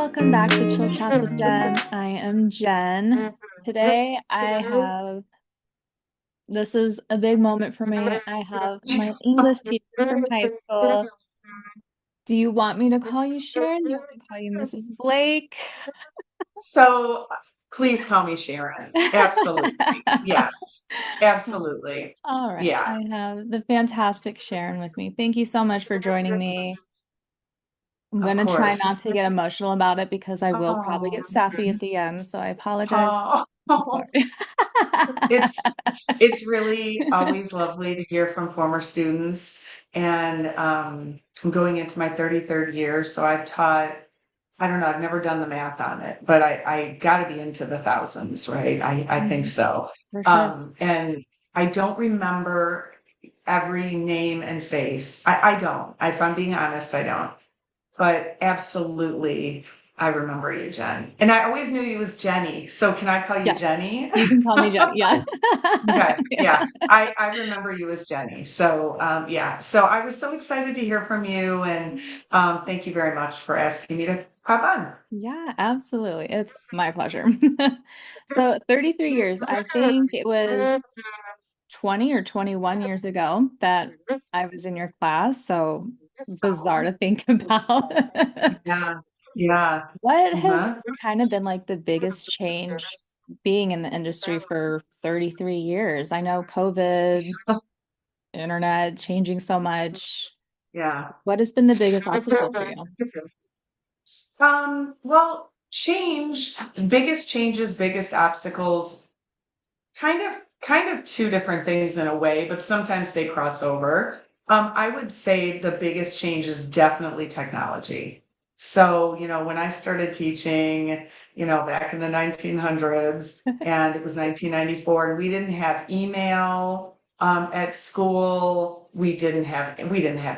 welcome back to Chill Chats with Jen. I am Jen. Today this is a big moment for me. I have my English teacher from high school. Do you want me to call you Sharon? Do you want me to call you Mrs. Blake? So please call me Sharon. Absolutely. Yes, absolutely. All right. Yeah, I have the fantastic Sharon with me. Thank you so much for joining me. I'm of going to try course. not to get emotional about it because I will probably Oh, get sappy at the end, so I apologize. oh, I'm sorry. it's it's really always lovely to hear from former students. And I'm going into my 33rd year, so I've taught, I don't know, I've never done the math on it, but I got to be into the thousands, right? I think Mhm. so. For sure. And I don't remember every name and face. I don't. If I'm being honest, I don't. But absolutely, I remember you, Jen. And I always knew you as Jenny. So can I call you Yes, Jenny? you can call me Jenny. Yeah. Okay, yeah. Yeah. I remember you as Jenny. So yeah. So I was so excited to hear from you, and thank you very much for asking me to pop on. Yeah, absolutely. It's my pleasure. So 33 years, I think it was 20 or 21 years ago that I was in your class. So bizarre to think about. Yeah, yeah. What has Uh-huh. kind of been like the biggest change being in the industry for 33 years? I know COVID, internet changing so much. Yeah. What has been the biggest obstacle for you? Well, biggest changes, biggest obstacles, kind of two different things in a way, but sometimes they cross over. I would say the biggest change is definitely technology. So, when I started teaching, back in the 1900s, and it was 1994, and we didn't have email at school. We didn't have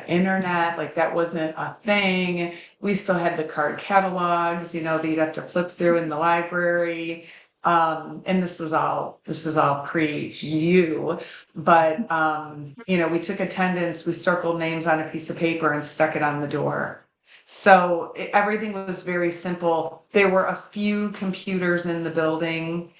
internet, like that wasn't a thing. We still had the card catalogs, that you'd have to flip through in the library. And this is all pre you, but we took attendance, we circled names on a piece of paper and stuck it on the door. So everything was very simple. There were a few computers in the building,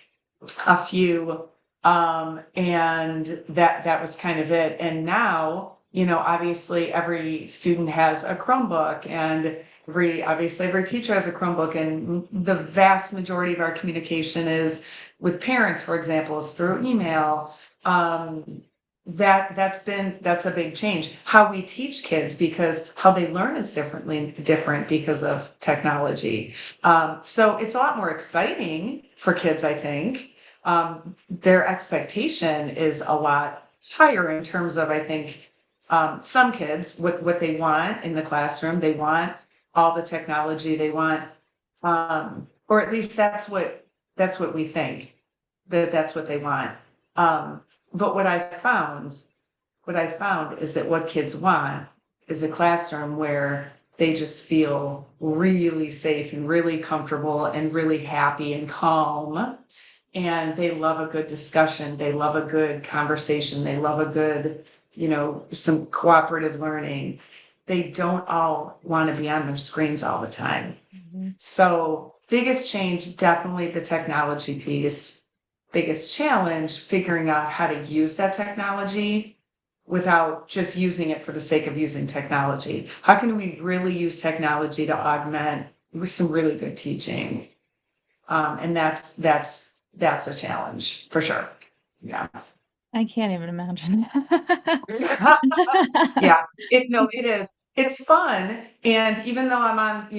a few, and that was kind of it. And now, obviously every student has a Chromebook, and obviously every teacher has a Chromebook, and the vast majority of our communication is with parents, for example, is through email. That's a big change. How we teach kids, because how they learn is different because of technology. So it's a lot more exciting for kids, I think. Their expectation is a lot higher in terms of, I think, some kids, what they want in the classroom. They want all the technology they want, or at least that's what we think, that's what they want. But what I found is that what kids want is a classroom where they just feel really safe and really comfortable and really happy and calm, and they love a good discussion. They love a good conversation. They love a good, some cooperative learning. They don't all want to be on their screens all the time. Mhm. So, biggest change, definitely the technology piece. Biggest challenge, figuring out how to use that technology without just using it for the sake of using technology. How can we really use technology to augment with some really good teaching? And that's a challenge for sure. Yeah. I can't even imagine. Yeah. It is. It's fun. And even though I'm on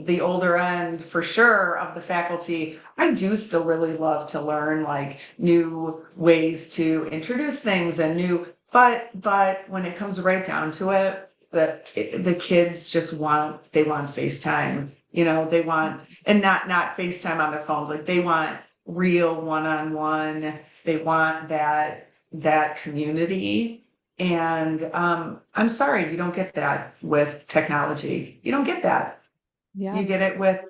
the older end for sure of the faculty, I do still really love to learn like new ways to introduce things and but when it comes right down to it, the kids just they want FaceTime. They want, and not FaceTime on their phones. Like they want real one-on-one. They want that community. And I'm sorry, you don't get that with technology. You don't get that. Yeah, You get it with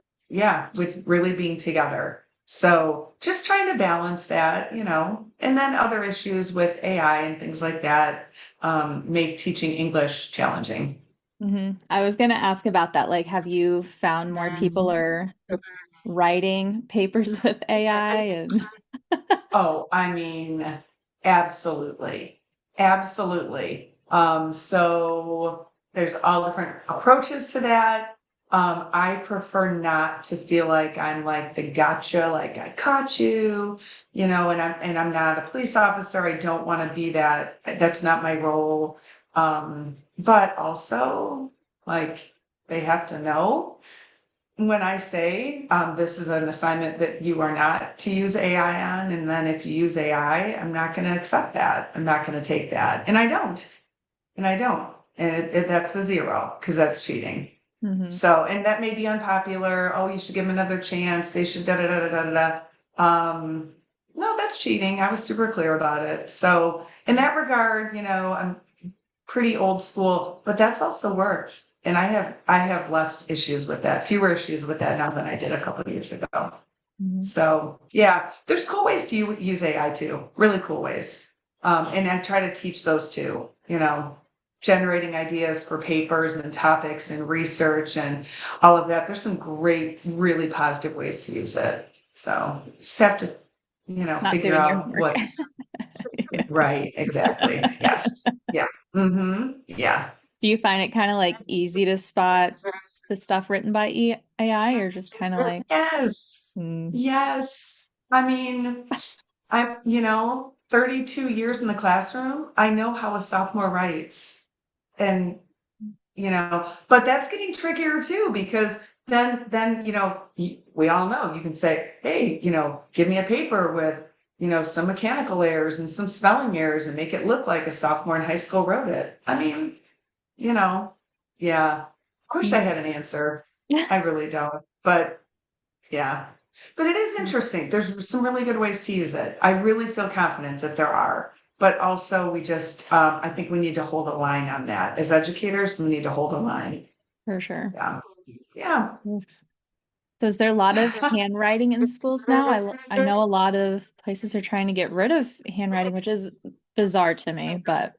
really being together. So just trying to balance that, and then other issues with AI and things like that make teaching English challenging. I was going to ask about that. Like, have you found more people are writing papers with AI and Oh, I mean, absolutely. Absolutely. So there's all different approaches to that. I prefer not to feel like I'm like the gotcha, like I caught you, and I'm not a police officer. I don't want to be that. That's not my role. But also, like, they have to know when I say this is an assignment that you are not to use AI on, and then if you use AI, I'm not going to accept that. I'm not going to take that. And I don't. And I don't. And that's a zero because that's cheating. Mhm. So, and that may be unpopular. Oh, you should give them another chance. They should da da da da da da. No, that's cheating. I was super clear about it. So, in that regard, I'm pretty old school, but that's also worked. And I have less issues with that, fewer issues with that now than I did a couple of years ago. Mhm. So yeah, there's cool ways to use AI too, really cool ways. And I try to teach those too, generating ideas for papers and topics and research and all of that. There's some great, really positive ways to use it. So just have to, Not figure doing your out homework. what's Yeah. right. Exactly. Yes. Yeah. Yeah. Do you find it kind of like easy to spot the stuff written by AI or just kind of like, Yes. hmm, Yes. I mean, 32 years in the classroom. I know how a sophomore writes. And, but that's getting trickier too, because then, we all know you can say, hey, give me a paper with, some mechanical errors and some spelling errors and make it look like a sophomore in high school wrote it. I mean, you know, yeah. I wish I had an answer. I really don't. But yeah. But it is interesting. There's some really good ways to use it. I really feel confident that there are. But also, I think we need to hold a line on that. As educators, we need to hold a line. for sure. Yeah. Yeah. Oof. So is there a lot of handwriting in schools now? I know a lot of places are trying to get rid of handwriting, which is bizarre to me, but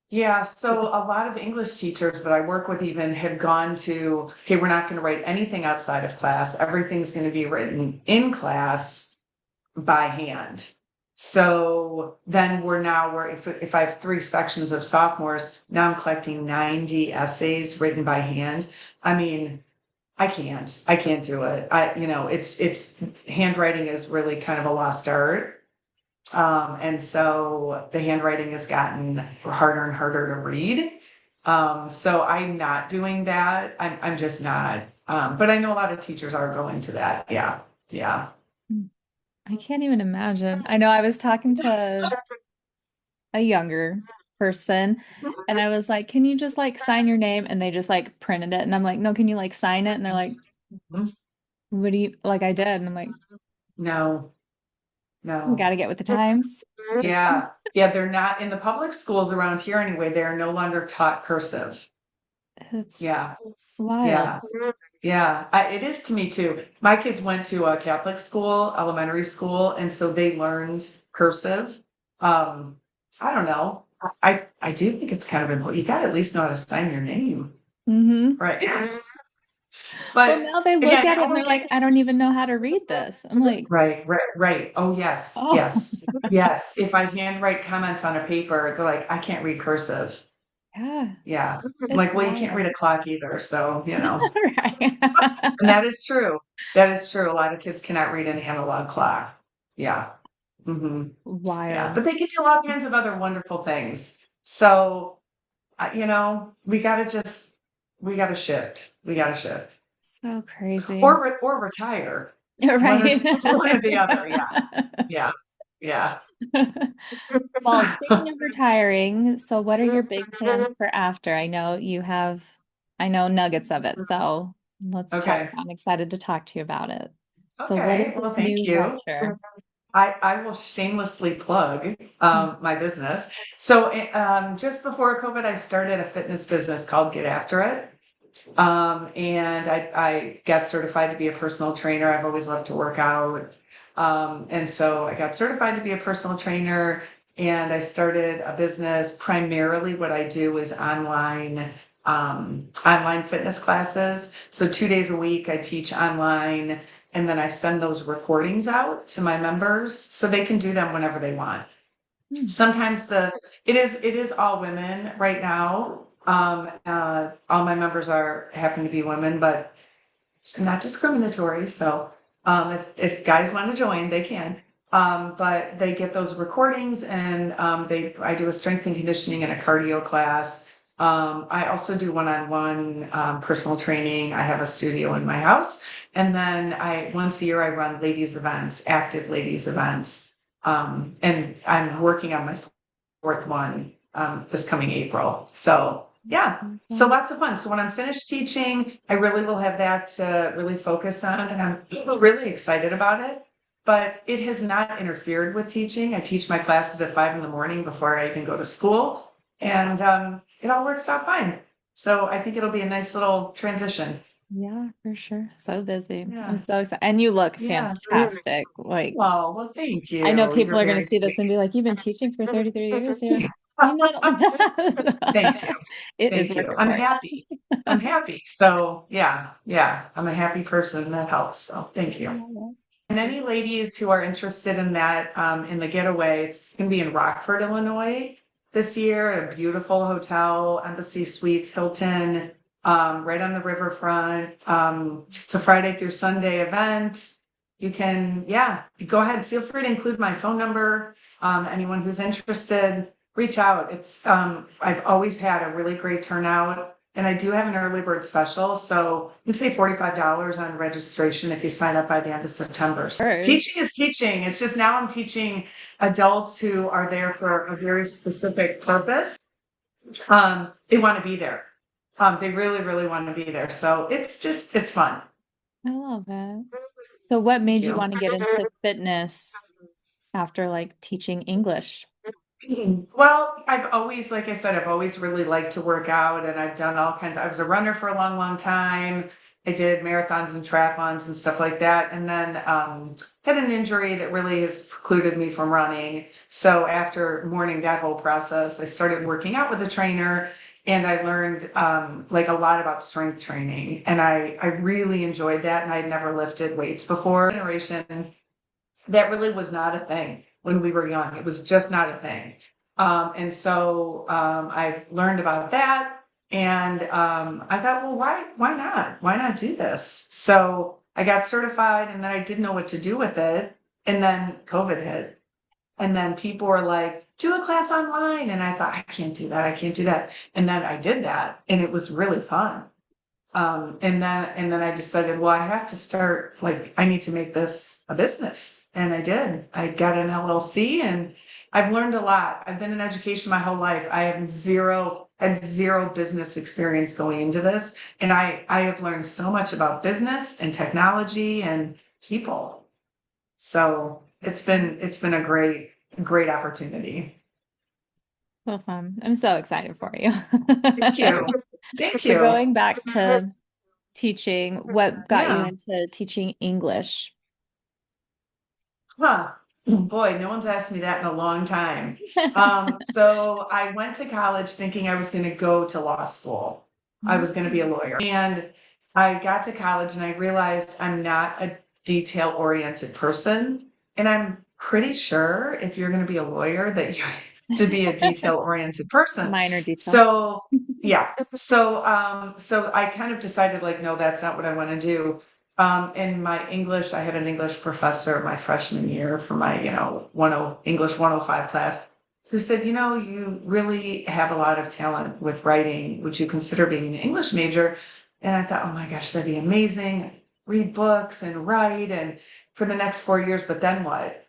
Yeah. So a lot of English teachers that I work with even have gone to, okay, we're not going to write anything outside of class. Everything's going to be written in class by hand. So then we're if I have three sections of sophomores, now I'm collecting 90 essays written by hand. I mean, I can't do it. It's handwriting is really kind of a lost art. And so the handwriting has gotten harder and harder to read. So I'm not doing that. I'm just not. But I know a lot of teachers are going to that. Yeah. Yeah. I can't even imagine. I know I was talking to a younger person and I was like, "Can you just like sign your name?" And they just like printed it and I'm like, "No, can you like sign it?" And they're like, "What do you like I did?" And I'm like, No, "We got no. to get with the times." Yeah. Yeah, they're not in the public schools around here anyway. They are no longer taught cursive. It's Yeah. wild. Yeah. Yeah. It is to me too. My kids went to a Catholic school, elementary school, and so they learned cursive. Um, I don't know. I do think it's kind of important. You got to at least know how to sign your name. Hmm. Right. Well, But now they look again, at it and they're like, "I don't even know how to read this." I'm like, right. Oh, yes, "Oh, yes, yes. If I handwrite comments on a paper, they're like, I can't read cursive. yeah, Yeah. I'm it's like, well, you can't read wild." a clock either. So, Right. and that is true. That is true. A lot of kids cannot read an analog clock. Yeah. Yeah. Wild. But they can do all kinds of other wonderful things. So, we got to shift. We got to shift. So crazy. Or retire. One or Right. one or the other. Yeah. Yeah. Yeah. Well, speaking of retiring, so what are your big plans for after? I know nuggets of it, so let's talk. Okay. I'm excited to talk to you about it. So what is Okay. Well, this thank new you. venture? I will shamelessly plug Mm. my business. So just before COVID, I started a fitness business called Get After It. And I got certified to be a personal trainer. I've always loved to work out. And so I got certified to be a personal trainer and I started a business. Primarily what I do is online online fitness classes. So 2 days a week, I teach online, and then I send those recordings out to my members so they can do them whenever they want. Hmm. Sometimes it is all women right now. All my members happen to be women, but it's not discriminatory. So if guys want to join, they can. But they get those recordings, and I do a strength and conditioning and a cardio class. I also do one-on-one personal training. I have a studio in my house, and then once a year I run ladies events, active ladies events. And I'm working on my fourth one this coming April. So yeah, so Mhm. lots of fun. So when I'm finished teaching, I really will have that to really focus on, and I'm really excited about it. But it has not interfered with teaching. I teach my classes at 5 in the morning before I even go to school, and it all works out fine. So I think it'll be a nice little transition. Yeah, for sure. So busy. I'm Yeah, so excited. And you look yeah. fantastic. Like, Oh, well, thank I know you. people You're are going to very see this sweet. and be like, you've been teaching for 33 years. You know, Thank you. it is Thank you. working I'm for happy. I'm happy. So yeah, yeah, I'm a happy person. That helps. So thank you. you. And any ladies who are interested in that, in the getaway, it's going to be in Rockford, Illinois this year, a beautiful hotel, Embassy Suites, Hilton, right on the riverfront. It's a Friday through Sunday event. You can, yeah, go ahead. Feel free to include my phone number. Anyone who's interested, reach out. I've always had a really great turnout. And I do have an early bird special, so you can save $45 on registration if you sign up by the end of September. So Course. teaching is teaching. It's just now I'm teaching adults who are there for a very specific purpose. They want to be there. They really, really want to be there. So it's fun. I love it. So what Thank made you you. want to get into fitness after like teaching English? Well, I've always, like I said, I've always really liked to work out, and I've done all kinds. I was a runner for a long, long time. I did marathons and triathlons and stuff like that. And then had an injury that really has precluded me from running. So after mourning that whole process, I started working out with a trainer, and I learned like a lot about strength training. And I really enjoyed that. And I'd never lifted weights before. Generation that really was not a thing when we were young. It was just not a thing. And so I've learned about that. And I thought, well, why not? Why not do this? So I got certified, and then I didn't know what to do with it. And then COVID hit. And then people were like, do a class online. And I thought, I can't do that. I can't do that. And then I did that, and it was really fun. And then I decided, well, I have to start, like, I need to make this a business. And I did. I got an LLC, and I've learned a lot. I've been in education my whole life. I had zero business experience going into this. And I have learned so much about business and technology and people. So it's been a great opportunity. So fun. I'm so excited for you. Thank you. Thank So you. going back to teaching, what got you Yeah. into teaching English? Huh. Boy, no one's asked me that in a long time. So I went to college thinking I was going to go to law school. I was going to be a lawyer. And I got to college and I realized I'm not a detail-oriented person. And I'm pretty sure if you're going to be a lawyer that you have to be a detail-oriented person. Minor detail. So yeah. So I kind of decided like, no, that's not what I want to do. In my English, I had an English professor my freshman year for my, English 105 class who said, you really have a lot of talent with writing. Would you consider being an English major? And I thought, oh my gosh, that'd be amazing. Read books and write and for the next 4 years, but then what?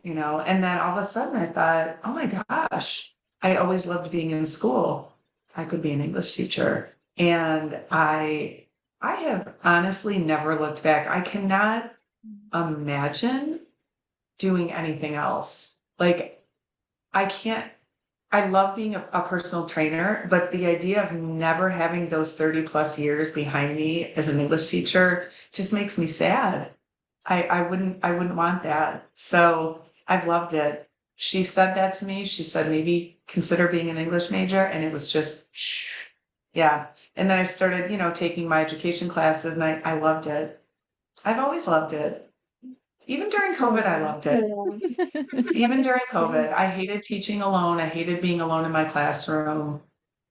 And then all of a sudden I thought, oh my gosh, I always loved being in school. I could be an English teacher. And I have honestly never looked back. I cannot imagine doing anything else. Like, I can't, I love being a personal trainer, but the idea of never having those 30 plus years behind me as an English teacher just makes me sad. I wouldn't want that. So I've loved it. She said that to me. She said, maybe consider being an English major. And it was just, Yeah. And then I started, taking my education classes and I loved it. I've always loved it. Even during COVID, I loved it. Even during COVID, I hated teaching alone. I hated being alone in my classroom.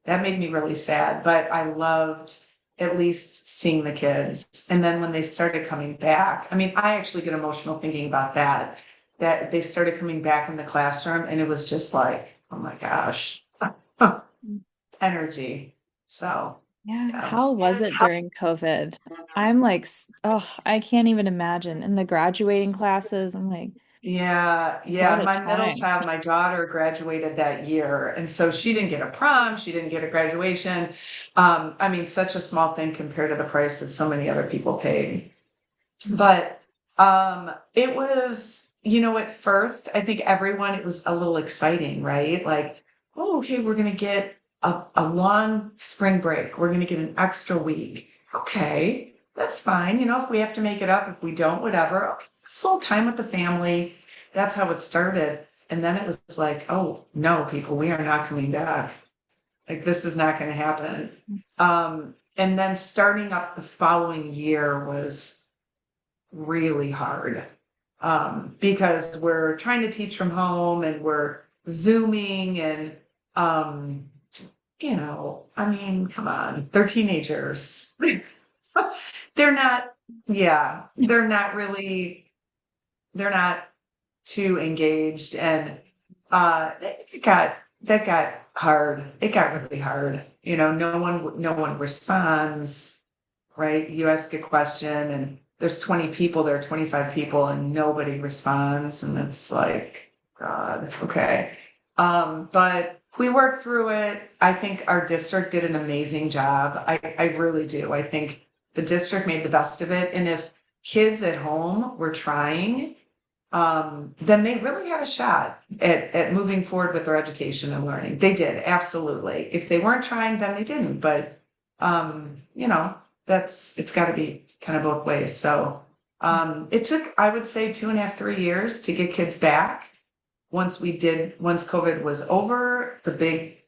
That made me really sad, but I loved at least seeing the kids. And then when they started coming back, I mean, I actually get emotional thinking about that they started coming back in the classroom and it was just like, oh my gosh, energy. So, Yeah, yeah. how was it during COVID? I'm like, oh, I can't even imagine. In the graduating classes, I'm like, Yeah, what yeah. a My middle time. child, my daughter graduated that year. And so she didn't get a prom, she didn't get a graduation. I mean, such a small thing compared to the price that so many other people paid. But it was, at first, I think everyone, it was a little exciting, right? Like, oh, okay, we're gonna get a long spring break. We're gonna get an extra week. Okay, that's fine. If we have to make it up, if we don't, whatever. Okay, it's a little time with the family. That's how it started. And then it was like, oh no, people, we are not coming back. Like this is not gonna happen. And then starting up the following year was really hard because we're trying to teach from home and we're zooming and um, I mean, come on, they're teenagers. They're not, yeah, they're not too engaged, and that got hard. It got really hard. No one responds, right? You ask a question and there's 20 people there, 25 people, and nobody responds. And it's like, God, okay. But we worked through it. I think our district did an amazing job. I really do. I think the district made the best of it. And if kids at home were trying, then they really had a shot at moving forward with their education and learning. They did, absolutely. If they weren't trying, then they didn't. But you know, it's got to be kind of both ways. So it took, I would say, 2.5, 3 years to get kids back. Once COVID was over, the big,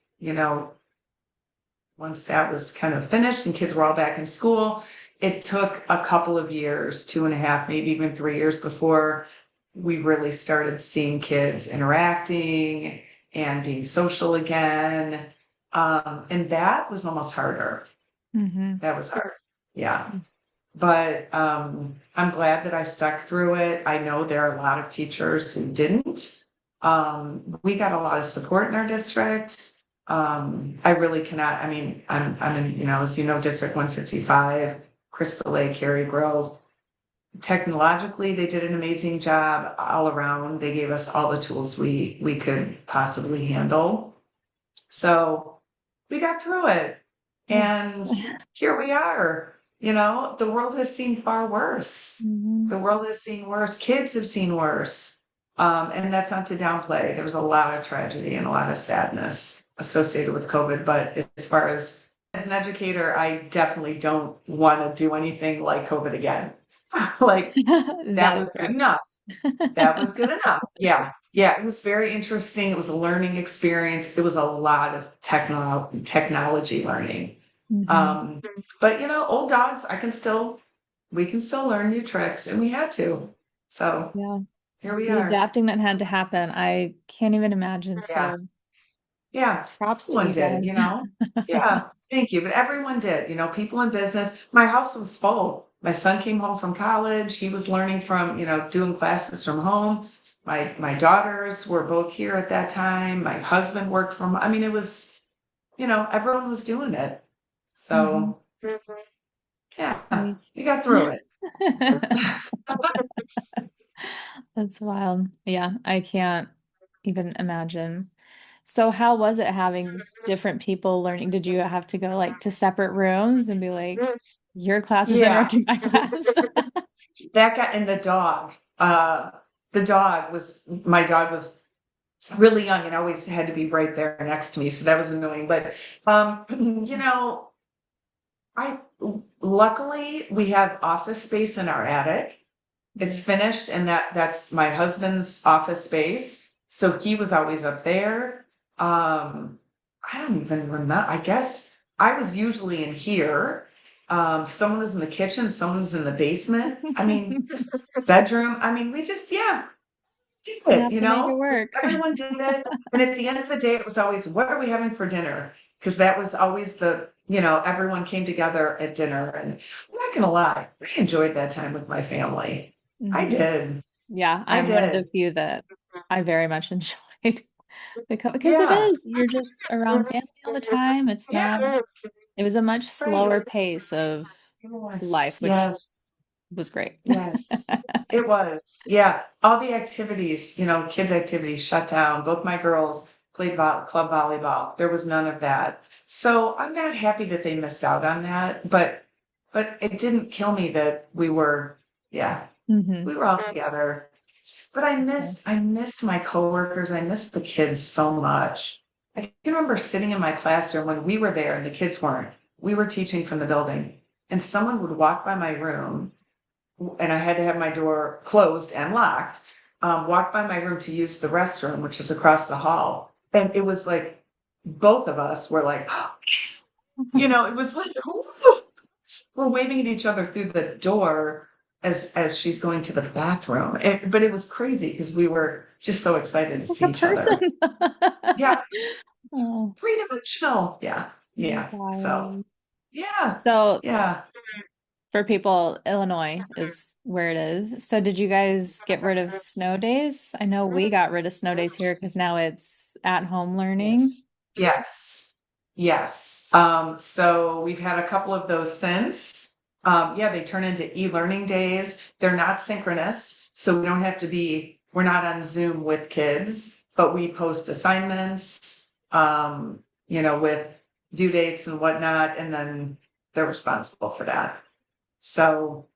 once that was kind of finished and kids were all back in school, it took a couple of years, 2.5, maybe even 3 years before we really started seeing kids interacting and being social again. And that was almost harder. Hmm. That was hard. Yeah. But I'm glad that I stuck through it. I know there are a lot of teachers who didn't. We got a lot of support in our district. I really cannot, I mean, I'm in, as District 155, Crystal Lake, Cary Grove. Technologically, they did an amazing job all around. They gave us all the tools we could possibly handle. So we got through it. And here we are. The world has seen far worse. Hmm. The world has seen worse. Kids have seen worse. And that's not to downplay. There was a lot of tragedy and a lot of sadness associated with COVID. But as far as an educator, I definitely don't want to do anything like COVID again. Like That that is was good correct. enough. That was good enough. Yeah. Yeah. It was very interesting. It was a learning experience. It was a lot of technology learning. Hmm. Um, but old dogs, we can still learn new tricks and we had to. So Yeah. here we The are. adapting that had to happen, I can't even imagine. Yeah. So Yeah. props to Everyone you guys. did. Yeah. Thank you. But everyone did, people in business. My house was full. My son came home from college. He was learning from, doing classes from home. My daughters were both here at that time. My husband worked from, I mean, it was, everyone was doing it. Hmm. So yeah, Nice. we got through it. That's wild. Yeah, I can't even imagine. So how was it having different people learning? Did you have to go like to separate rooms and be like, your class is Yeah, interrupting my class? that guy and my dog was really young and always had to be right there next to me. So that was annoying. But, I luckily we have office space in our attic. It's finished and that's my husband's office space. So he was always up there. I don't even remember. I guess I was usually in here. Someone was in the kitchen, someone was in the basement. I mean, bedroom. I mean, we just, yeah, did You it, have to make it work. Everyone did it. And at the end of the day, it was always, what are we having for dinner? Because that was always everyone came together at dinner. And I'm not going to lie, I enjoyed that time with my family. I Mhm. did. Yeah, I I'm one of the did. few that I very much enjoyed because it Yeah. is, you're just around family all the time. It's Yeah. not, it was a much Right. slower pace of Yes. life, which Yes. was great. Yes. It was. Yeah. All the activities, kids' activities shut down. Both my girls played club volleyball. There was none of that. So I'm not happy that they missed out on that, but it didn't kill me that yeah, Hmm. we were all together. But I missed my coworkers. I missed the kids so much. I can remember sitting in my classroom when we were there and the kids weren't. We were teaching from the building, and someone would walk by my room, and I had to have my door closed and locked, walk by my room to use the restroom, which is across the hall. And it was like both of us were like, it was like, we're waving at each other through the door as she's going to the bathroom. But it was crazy because we were just so excited to Like see a each other. person. Yeah, Oh, three-dimensional. Yeah, yeah. So, wild. yeah, So yeah. for people, Illinois is where it is. So did you guys get rid of snow days? I know we got rid of snow days here because now it's at home learning. Yes. Yes. Yes. So we've had a couple of those since. Yeah, they turn into e-learning days. They're not synchronous, so we're not on Zoom with kids, but we post assignments, with due dates and whatnot, and then they're responsible for that. So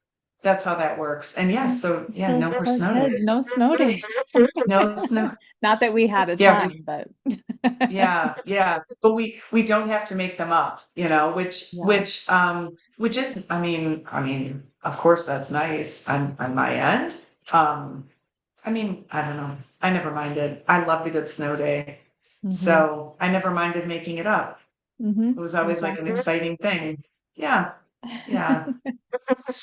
that's how that works. And yeah, so yeah, Those no more poor snow kids, days. no snow days. No snow. Not that we had a Yeah, ton, but yeah, yeah, but we don't have to make them up, yeah. which is, I mean, of course that's nice on my end. Um, I mean, I don't know. I never minded. I loved a good snow day, Hmm. so I never minded making it up. Hmm. It was always like an Exactly. exciting thing. Yeah, yeah.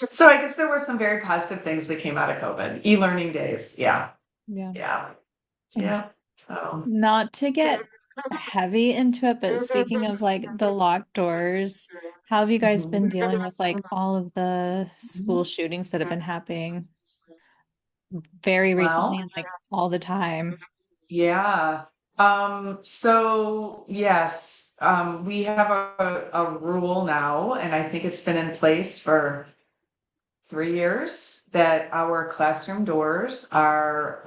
So I guess there were some very positive things that came out of COVID. E-learning days. Yeah, Yeah. yeah, Ugh. yeah. So. Not to get heavy into it, but speaking of like the locked doors, how have you guys been Mhm. dealing with like all of the school shootings that have been happening very recently Well, and like all the time? yeah. So yes, we have a rule now, and I think it's been in place for 3 years that our classroom doors are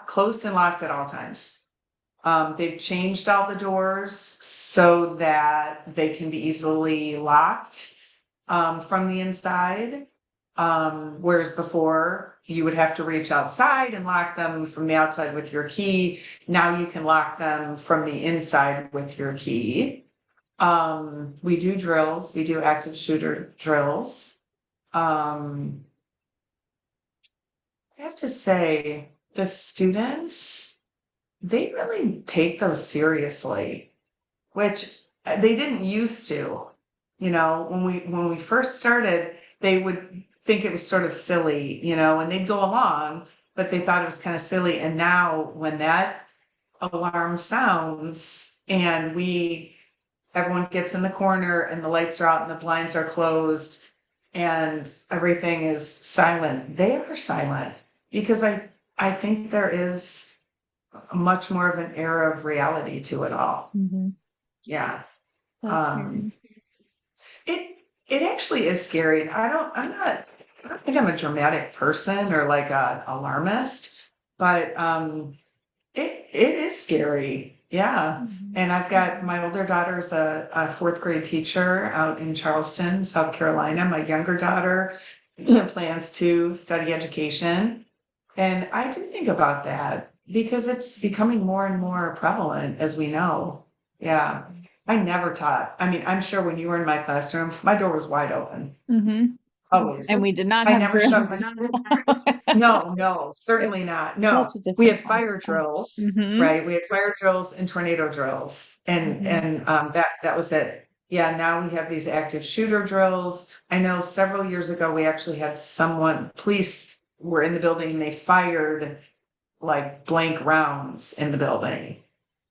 closed and locked at all times. They've changed all the doors so that they can be easily locked from the inside. Whereas before you would have to reach outside and lock them from the outside with your key. Now you can lock them from the inside with your key. We do drills, we do active shooter drills. Um, I have to say, the students, they really take those seriously, which they didn't used to. When we first started, they would think it was sort of silly, and they'd go along, but they thought it was kind of silly. And now when that alarm sounds and everyone gets in the corner and the lights are out and the blinds are closed and everything is silent, they are silent because I think there is much more of an air of reality to it all. Hmm. Yeah. That's Um, scary. it actually is scary. I don't think I'm a dramatic person or like a alarmist, but it is scary. Yeah. Mhm. And I've got my older daughter's a fourth grade teacher out in Charleston, South Carolina. My younger daughter plans to study education. And I do think about that because it's becoming more and more prevalent, as we know. Yeah. I never taught. I mean, I'm sure when you were in my classroom, my door was wide open. Hmm. And Always. we did not I have never shut drills. my No, no, certainly It's not. No. such a We different had fire lifestyle. drills, Hmm. right? We had fire drills and tornado drills. And Hmm. and that was it. yeah, now we have these active shooter drills. I know several years ago, we actually had police were in the building and they fired like blank rounds in the building.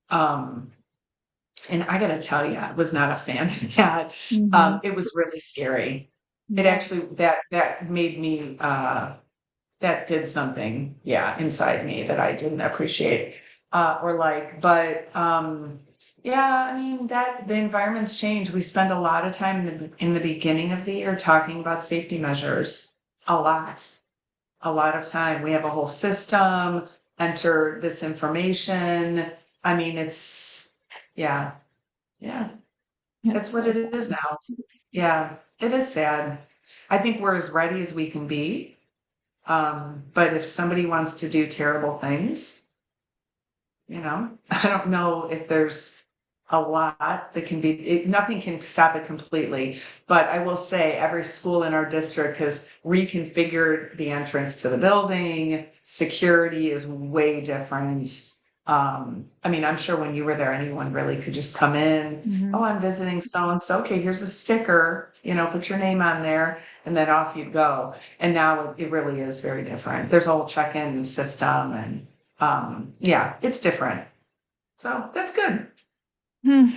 Um, and I gotta tell you, I was not a fan of that. Hmm. It was really scary. It Yeah. actually, that made me, that did something, yeah, inside me that I didn't appreciate, or like, but, yeah, I mean, that the environment's changed. We spend a lot of time in the beginning of the year talking about safety measures. A lot, a lot of time. We have a whole system, enter this information. I mean, yeah, yeah, It's it's what so it sad. is now. Yeah, it is sad. I think we're as ready as we can be. But if somebody wants to do terrible things, I don't know if there's a lot that nothing can stop it completely. But I will say every school in our district has reconfigured the entrance to the building. Security is way different. I mean, I'm sure when you were there, anyone really could just come in. Oh, Hmm. I'm visiting so and so. Okay, here's a sticker, put your name on there, and then off you'd go. And now it really is very different. There's a whole check-in system and yeah, it's different. So that's good. I'm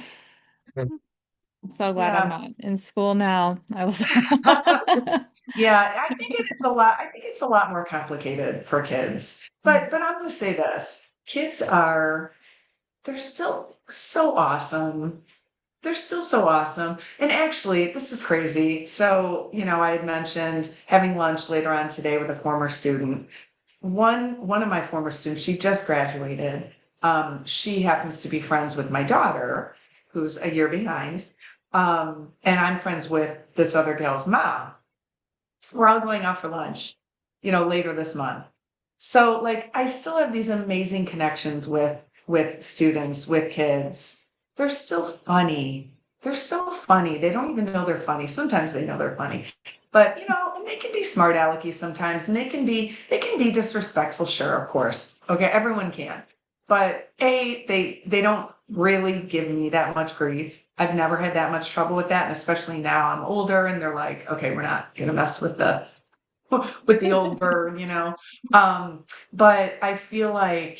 so glad I'm Yeah. not in school now. I was. Yeah, I think it is a lot. I think it's a lot more complicated for kids. But I'm gonna say this. They're still so awesome. They're still so awesome. And actually, this is crazy. So, I had mentioned having lunch later on today with a former student. One of my former students, she just graduated. She happens to be friends with my daughter, who's a year behind. And I'm friends with this other gal's mom. We're all going out for lunch, later this month. So like I still have these amazing connections with students, with kids. They're still funny. They're so funny. They don't even know they're funny. Sometimes they know they're funny. But and they can be smart alecky sometimes and they can be disrespectful, sure, of course. Okay, everyone can. But they don't really give me that much grief. I've never had that much trouble with that, and especially now I'm older and they're like, okay, we're not gonna mess with the old bird. Um, but I feel like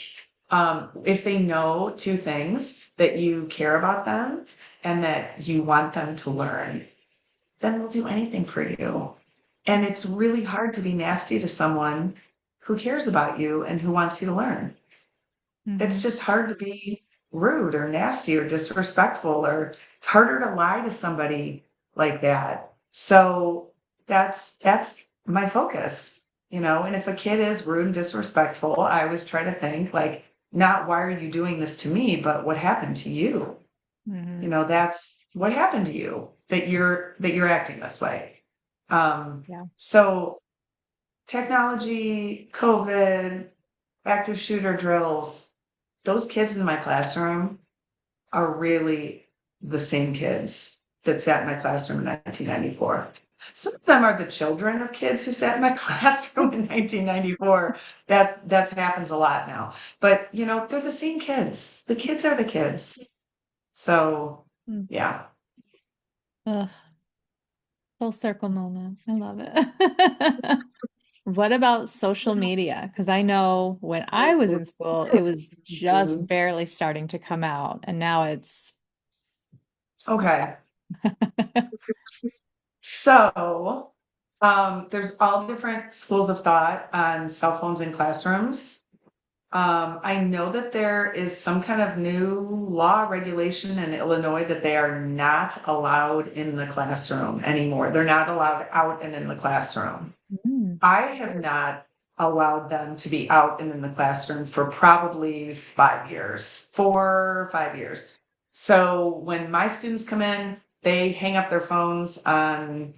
if they know two things, that you care about them and that you want them to learn, then they'll do anything for you. And it's really hard to be nasty to someone who cares about you and who wants you to learn. It's Hmm. just hard to be rude or nasty or disrespectful, or it's harder to lie to somebody like that. So that's my focus. And if a kid is rude and disrespectful, I always try to think like, not why are you doing this to me, but what happened to you? Hmm. That's what happened to you that you're acting this way. Yeah. So technology, COVID, active shooter drills, those kids in my classroom are really the same kids that sat in my classroom in 1994. Some of them are the children of kids who sat in my classroom in 1994. That's happens a lot now. But they're the same kids. The kids are the kids. So Mm. yeah. Ugh, full circle moment. I love it. What about social media? Because I know when I was in school, it was just barely starting to come out, and now it's. Okay. So there's all different schools of thought on cell phones in classrooms. I know that there is some kind of new law regulation in Illinois that they are not allowed in the classroom anymore. They're not allowed out and in the classroom. Mm. I have not allowed them to be out and in the classroom for probably 5 years, 4 or 5 years. So when my students come in, they hang up their phones on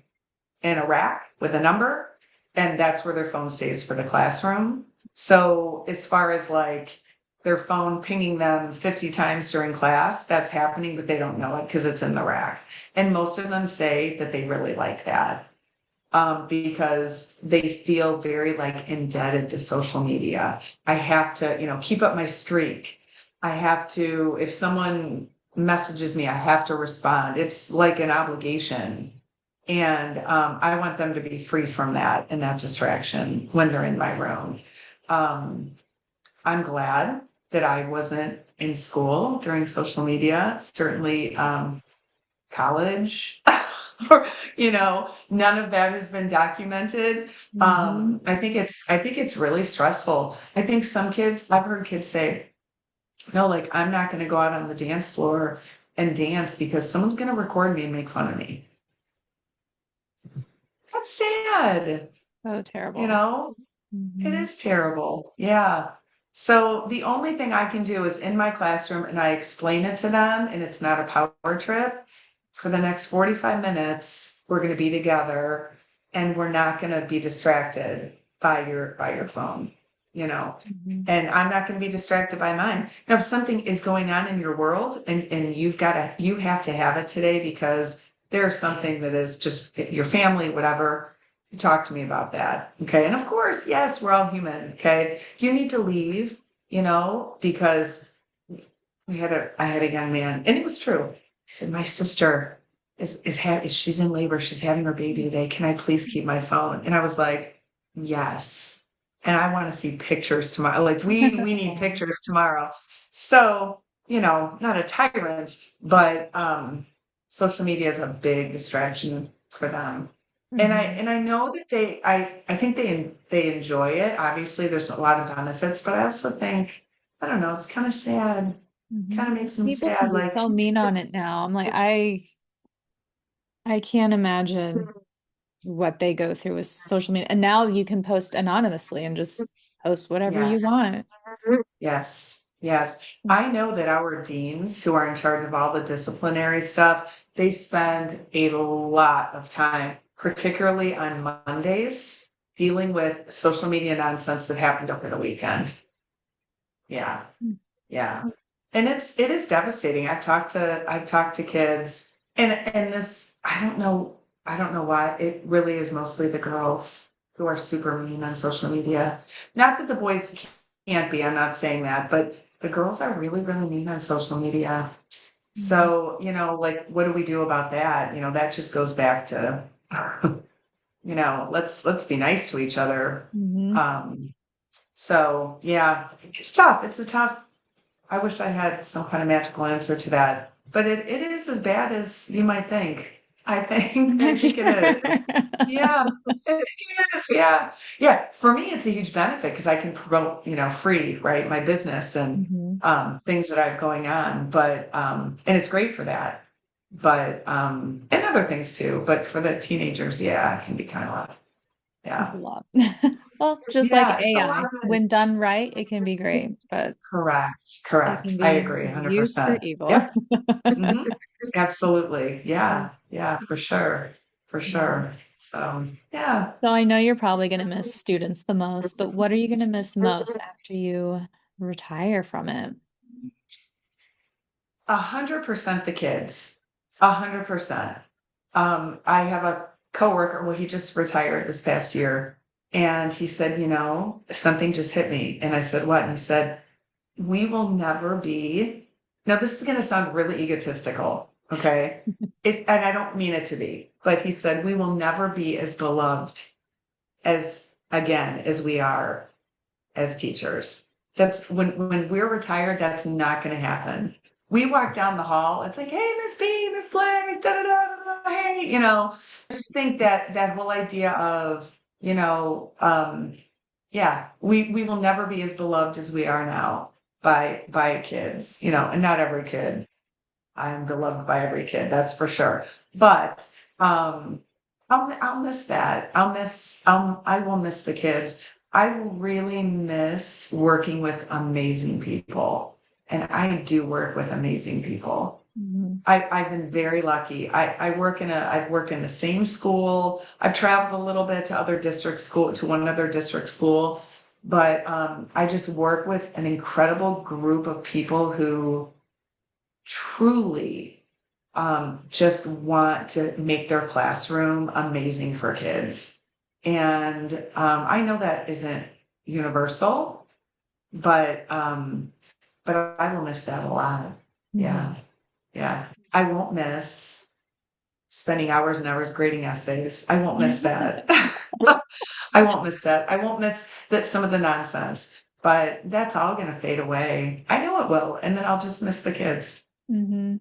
in a rack with a number, and that's where their phone stays for the classroom. So as far as like their phone pinging them 50 times during class, that's happening, but they don't know it because it's in the rack. And most of them say that they really like that, because they feel very like indebted to social media. I have to, keep up my streak. I have to, if someone messages me, I have to respond. It's like an obligation. And I want them to be free from that and that distraction when they're in my room. Um, I'm glad that I wasn't in school during social media, certainly college, or, none of that has been documented. Hmm. I think it's really stressful. I think I've heard kids say, no, like, I'm not going to go out on the dance floor and dance because someone's going to record me and make fun of me. That's sad, So you terrible. know? It Hmm. is terrible. Yeah. So the only thing I can do is in my classroom and I explain it to them and it's not a power trip. For the next 45 minutes, we're going to be together and we're not going to be distracted by your phone, you know. Hmm. And I'm not going to be distracted by mine. Now, if something is going on in your world and you have to have it today because there's something that is just your family, whatever, talk to me about that. Okay. And of course, yes, we're all human. Okay. You need to leave, because I had a young man and it was true. He said, my sister she's in labor. She's having her baby today. Can I please keep my phone? And I was like, yes. And I want to see pictures tomorrow. Like we need Aw. pictures tomorrow. So, not a tyrant, but social media is a big distraction for them. Hmm. And I know that I think they enjoy it. Obviously, there's a lot of benefits, but I also think, I don't know, it's kind of sad. Hmm. Kind of makes them People can sad. be Like, so mean on it now. I'm like, I can't imagine what they go through with social media. And now you can post anonymously and just post whatever you yes. want. Yes, yes. I know that our deans who are in charge of all the disciplinary stuff, they spend a lot of time, particularly on Mondays, dealing with social media nonsense that happened over the weekend. Yeah, yeah. And it is devastating. I've talked to kids and this I don't know why it really is mostly the girls who are super mean on social media. Not that the boys can't be, I'm not saying that, but the girls are really, really mean on social media. Mhm. So, like what do we do about that? That just goes back to let's be nice to each other. Mhm. Um so yeah, it's tough. It's a tough I wish I had some kind of magical answer to that, but it is as bad as you might think. I I'm think it is. sure. Yeah, I think it is. Yeah, yeah. For me, it's a huge benefit because I can promote, free, right, my business and Mhm. things that I have going on. But and it's great for that. But and other things too. But for the teenagers, yeah, it can be kind of a lot. It's Yeah, a lot. Well, just like yeah, it's a AI, lot. when done right, it can be great, but Correct, it correct. can I be agree, used for 100%. evil. Yep. Hmm. Absolutely. Mm. Yeah. Yeah, for sure. For Yeah. sure. So, yeah. So I know you're probably going to miss students the most, but what are you going to miss most after you retire from it? 100% the kids. 100%. I have a coworker, well, he just retired this past year, and he said, something just hit me. And I said, what? And he said, we will never be. Now, this is going to sound really egotistical, okay? And I don't mean it to be, but he said, we will never be as beloved as we are as teachers. That's when we're retired, that's not going to happen. We walk down the hall, it's like, hey, Miss B, Miss Blair, da da da da, hey, I just think that that whole idea of, you know, um, yeah, we will never be as beloved as we are now by kids, and not every kid. I'm beloved by every kid, that's for sure. But um, I'll miss that. I will miss the kids. I will really miss working with amazing people, and I do work with amazing people. Mhm. I've been very lucky. I've worked in the same school. I've traveled a little bit to one other district school, but I just work with an incredible group of people who truly just want to make their classroom amazing for kids. And I know that isn't universal, but I will miss that a lot. Mhm. Yeah. Yeah. I won't miss spending hours and hours grading essays. I won't miss that. I won't miss that. I won't miss that some of the nonsense, but that's all going to fade away. I know it will. And then I'll just miss the kids. Hmm.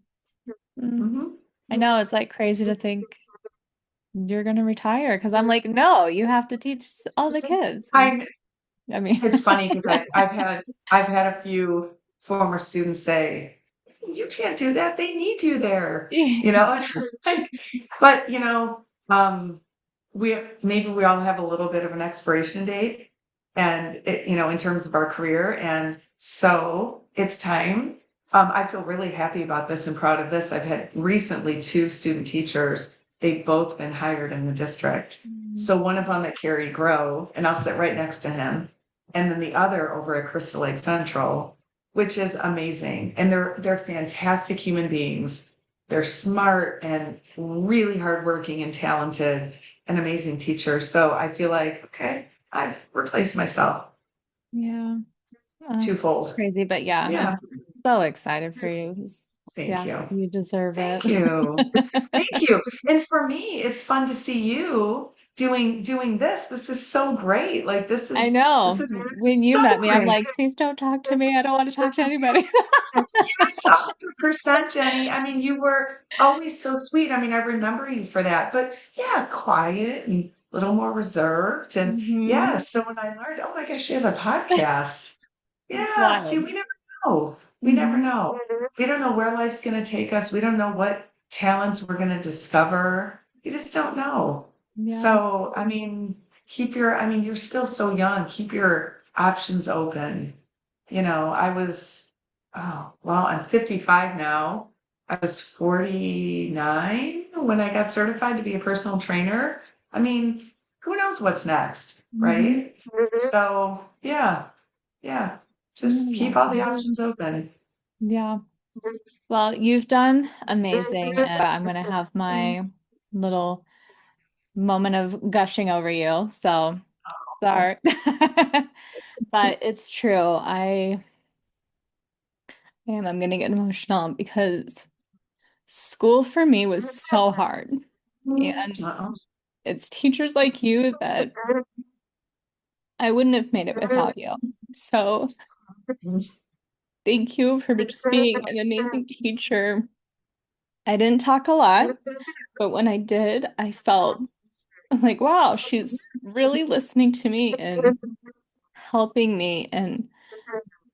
Hmm. I know it's like crazy to think you're gonna retire because I'm like, no, you have to teach all the kids. And I I mean, It's funny because I've had a few former students say, "You can't do that. They need you there." You know, and I'm like, but we maybe we all have a little bit of an expiration date, and in terms of our career, and so it's time. I feel really happy about this and proud of this. I've had recently two student teachers. They've both been hired in the district. Mm. So one of them at Cary Grove, and I'll sit right next to him, and then the other over at Crystal Lake Central, which is amazing. And they're fantastic human beings. They're smart and really hardworking and talented and amazing teachers. So I feel like, okay, I've replaced myself Yeah. It's twofold. crazy, but yeah, Yeah. I'm so excited for you. 'Cause, Thank yeah, you. you deserve it. Thank you. Thank you. And for me, it's fun to see you doing this. This is so great. Like I this know. is When you so met me, I'm great. like, please don't talk to me. I don't want to talk to anybody. Yes, 100%, Jenny. I mean, you were always so sweet. I mean, I remember you for that. But yeah, quiet and a little more reserved. And Hmm. yeah, so when I learned, oh my gosh, she has a podcast. It's Yeah, see, wild. we never know. We never Hmm. know. We don't know where life's going to take us. We don't know what talents we're going to discover. You just don't know. Yeah. So, I mean, you're still so young. Keep your options open. Oh, well, I'm 55 now. I was 49 when I got certified to be a personal trainer. I mean, who knows what's next, Hmm. right? So, yeah, yeah. Just keep all the options open. Yeah. Well, you've done amazing, and I'm gonna have my little moment of gushing over you. So Oh, sorry. But it's true. I'm gonna get emotional because school for me was so hard. And uh-oh. it's teachers like you that I wouldn't have made it without you. So thank you for just being an amazing teacher. I didn't talk a lot, but when I did, I felt like, wow, she's really listening to me and helping me. And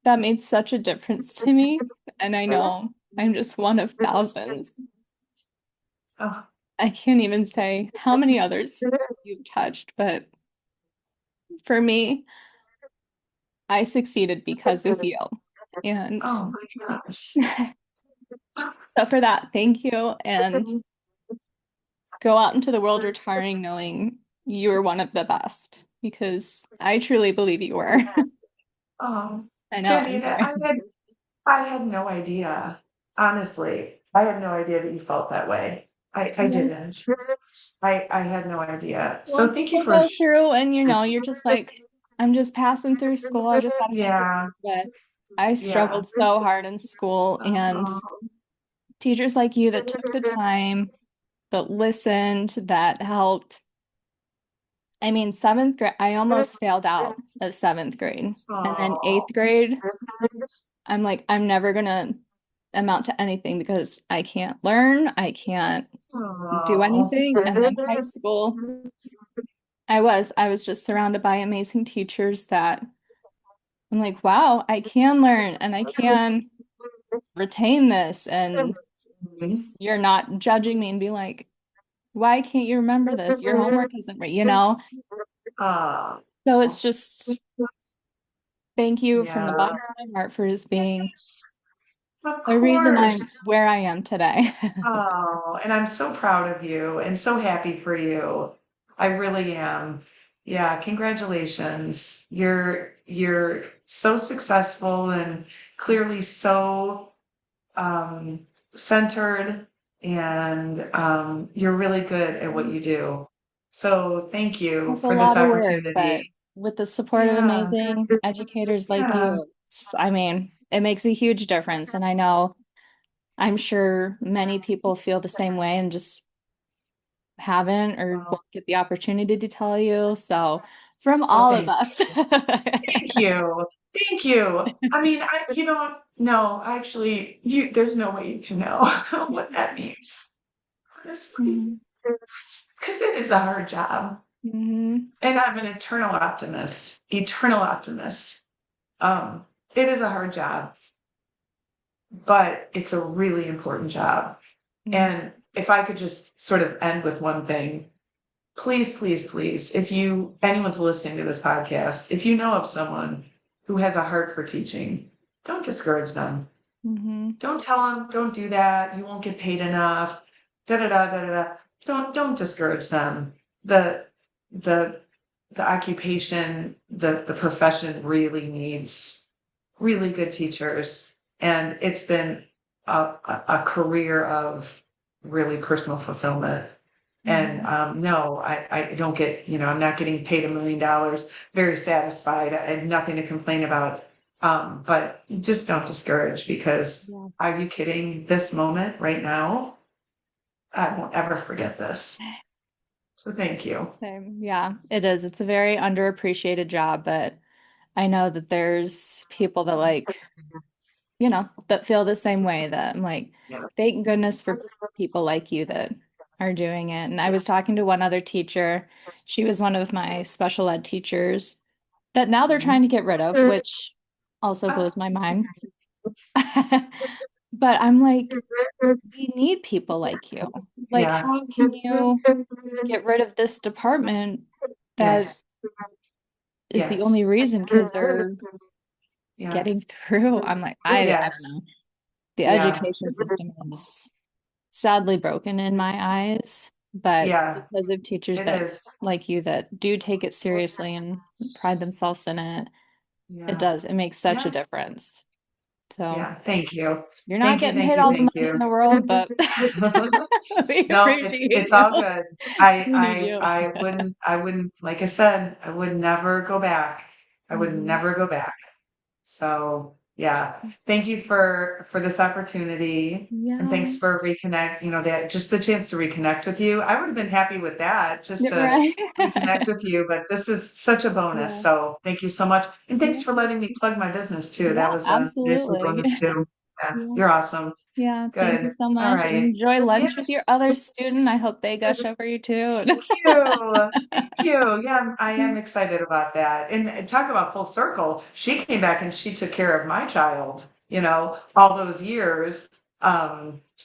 that made such a difference to me. And I know I'm just one of thousands. Oh, I can't even say how many others you've touched, but for me, I succeeded because of you. And oh my gosh. so for that, thank you. And go out into the world retiring knowing you were one of the best because I truly believe you were. Oh, I know, Jenny, I'm and sorry. I had no idea. Honestly, I had no idea that you felt that way. I Yeah. didn't. I had no idea. Well, So thank you people for go through and you're just like, I'm just passing through school. I just gotta make it. yeah, But I yeah. struggled so hard in school and Oh, teachers like you that took the time, that listened, that helped. I mean, seventh grade, I almost failed out of seventh grade. And then oh, eighth grade, I'm like, I'm never gonna amount to anything because I can't learn, I can't do oh. anything. And then high school, I was just surrounded by amazing teachers that I'm like, wow, I can learn and I can retain this. And you're not judging me and be like, why can't you remember this? Your homework isn't right? Oh, So it's just thank you from the yeah. bottom of my heart for just being Of the reason course. I'm where I am today. Oh, and I'm so proud of you and so happy for you. I really am. Yeah, congratulations. You're so successful and clearly so centered, and you're really good at what you do. So thank you It's a for this lot of work, but opportunity. with the support of Yeah, amazing educators like yeah. you, it makes a huge difference. And I know I'm sure many people feel the same way and just haven't or won't get the opportunity to tell you. So, from Well, all of us. thank you. Thank you. I mean, you don't know, actually, there's no way you can know what that means, honestly, Mhm. because it is a hard job. Mhm. And I'm an eternal optimist, eternal optimist. Um, it is a hard job, but it's a really important job. Mhm. And if I could just sort of end with one thing, please, please, please, if anyone's listening to this podcast, if you know of someone who has a heart for teaching, don't discourage them. Mhm. Don't tell them, don't do that. You won't get paid enough. Da da da da da. Da. Don't discourage them. The the the occupation, the profession really needs really good teachers, and it's been a career of really personal fulfillment. And Mhm. no, I don't get, I'm not getting paid $1 million. Very satisfied. I have nothing to complain about. But just don't discourage because Yeah. are you kidding? This moment right now, I won't ever forget this. So thank you. Same. Yeah, it is. It's a very underappreciated job, but I know that there's people that that feel the same way that I'm like, Yeah. thank goodness for people like you that are doing it. And I was talking to one other teacher. She was one of my special ed teachers that now they're Mhm. trying to get rid of, which also blows my mind. But I'm like, we need people like you. Like, Yeah. how can you get rid of this department that Yes. is the Yes. only reason kids are Yeah. getting through? I'm like, I don't know. Yes. The Yeah. education system is sadly broken in my eyes, but Yeah. because of teachers It that is. like you that do take it seriously and pride themselves in it, it Yeah. does. It makes such a Yeah. difference. So Yeah. Thank you. you're not Thank you. getting Thank paid you. all the Thank money in you. the world, but we No, appreciate it's you. all good. I We need I you. I wouldn't, like I said, I would never go back. I would Mhm. never go back. So yeah, thank you for this opportunity, and Yeah. thanks for that just the chance to reconnect with you. I would have been happy with that, just Yeah, to right. reconnect with you, but this is such a bonus. Yeah. So thank you so much, and thanks Yeah. for letting me plug my business too. That Yeah, was a nice little absolutely. bonus too. Yeah, Yeah. you're awesome. Yeah. Thank you Good. so All much. right. Enjoy lunch with your Yes. other student. I hope they gush over you too. Thank you. Thank you. Yeah, I am excited about that. And talk about full circle. She came back and she took care of my child, all those years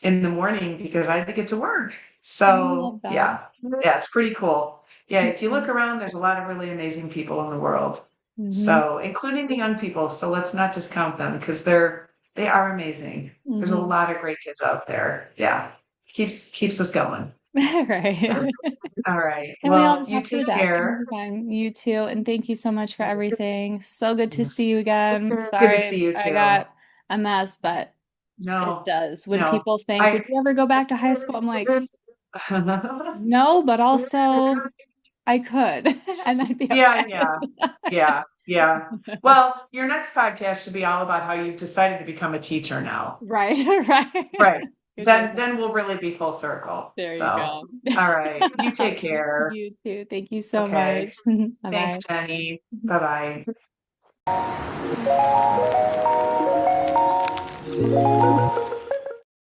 in the morning because I had to get to work. I So, love that. yeah. Yeah, it's pretty cool. Yeah, if you look Mhm. around, there's a lot of really amazing people in the world. Mhm. So, including the young people. So let's not discount them because they are amazing. There's a Mhm. lot of great kids out there. Yeah. Keeps us going. Right. All right. And we all Well, just you have to take adapt and care. be fine. You too. And thank you so much for everything. So good to see Yes. you again. Good to Sorry, see you I too. got a mess, but it No, does. When no. people think, would I you ever go back to high school? I'm like, no, but also I could, and I'd be Yeah, okay. yeah. Yeah, yeah. Well, your next podcast should be all about how you've decided to become a teacher now. Right, right. Right. Good Then job. we'll really be full circle. There you So, go. all right. You take care. You too. Thank you so Okay. much. Thanks, Bye-bye. Jenny. Bye-bye.